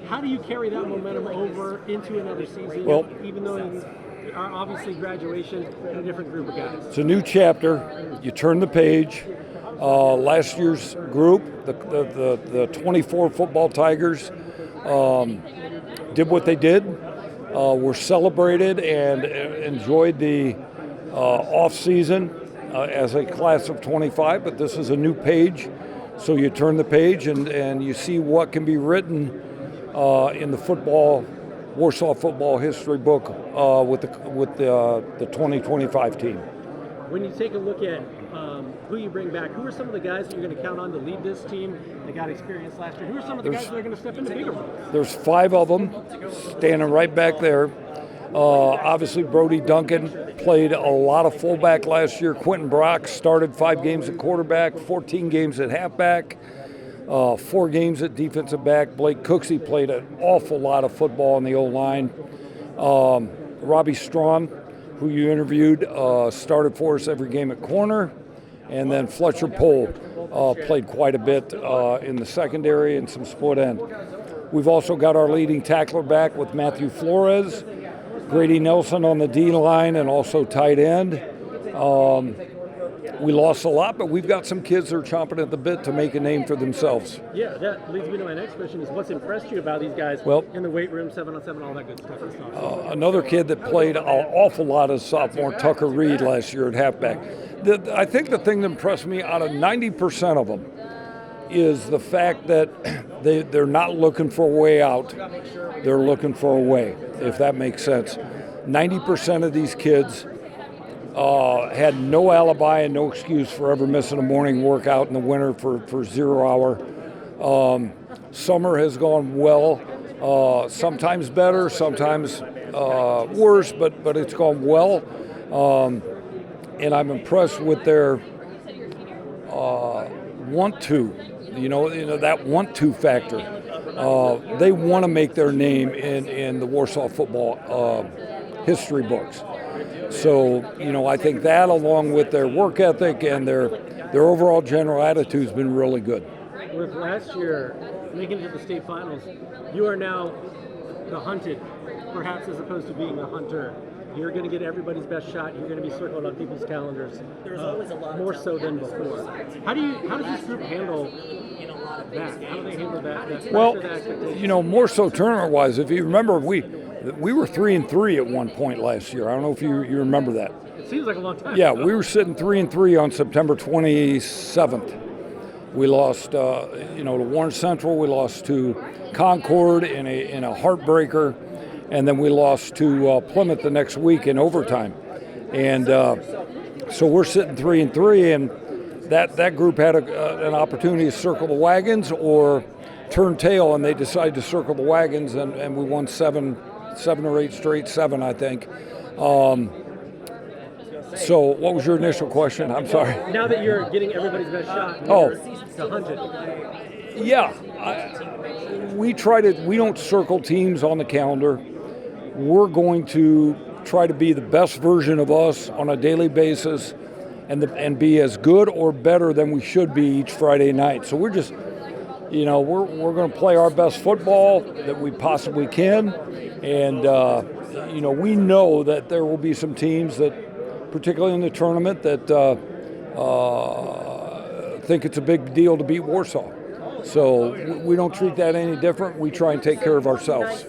How do you carry that momentum over into another season? Well, even though are obviously graduation and a different group of guys. It's a new chapter. You turn the page. Last year's group, the 24 football Tigers, did what they did. Were celebrated and enjoyed the off season as a class of 25. But this is a new page, so you turn the page and you see what can be written in the Warsaw football history book with the 2025 team. When you take a look at who you bring back, who are some of the guys that you're going to count on to lead this team that got experience last year? Who are some of the guys that are going to step into bigger roles? There's 5 of them standing right back there. Obviously, Brody Duncan played a lot of fullback last year. Quentin Brock started 5 games at quarterback, 14 games at halfback. 4 games at defensive back. Blake Cooksey played an awful lot of football in the O-line. Robbie Strawn, who you interviewed, started for us every game at corner. And then Fletcher Pohl played quite a bit in the secondary and some split end. We've also got our leading tackler back with Matthew Flores, Grady Nelson on the D-line, and also tight end. We lost a lot, but we've got some kids that are chomping at the bit to make a name for themselves. Yeah, that leads me to my next question is what's impressed you about these guys in the weight room, 7-on-7, all that good stuff? Another kid that played an awful lot as sophomore, Tucker Reed, last year at halfback. I think the thing that impressed me out of 90% of them is the fact that they're not looking for a way out. They're looking for a way, if that makes sense. 90% of these kids had no alibi and no excuse for ever missing a morning workout in the winter for 0 hour. Summer has gone well, sometimes better, sometimes worse, but it's gone well. And I'm impressed with their want to, that want to factor. They want to make their name in the Warsaw football history books. So, I think that, along with their work ethic and their overall general attitude, has been really good. With last year making it to the state finals, you are now the hunted, perhaps as opposed to being the hunter. You're going to get everybody's best shot. You're going to be circled on people's calendars. There's always a lot more so than before. How does this group handle that? How do they handle that? Well, more so tournament-wise. If you remember, we were 3-3 at one point last year. I don't know if you remember that. It seems like a long time. Yeah, we were sitting 3-3 on September 27th. We lost, to Warren Central. We lost to Concord in a heartbreaker, and then we lost to Plymouth the next week in overtime. And so we're sitting 3-3, and that group had an opportunity to circle the wagons or turn tail, and they decided to circle the wagons, and we won 7 or 8 straight, 7, I think. So what was your initial question? I'm sorry. Now that you're getting everybody's best shot, the 100. Yeah. We don't circle teams on the calendar. We're going to try to be the best version of us on a daily basis and be as good or better than we should be each Friday night. So we're just, we're going to play our best football that we possibly can. And, we know that there will be some teams that, particularly in the tournament, that think it's a big deal to beat Warsaw. So we don't treat that any different. We try and take care of ourselves.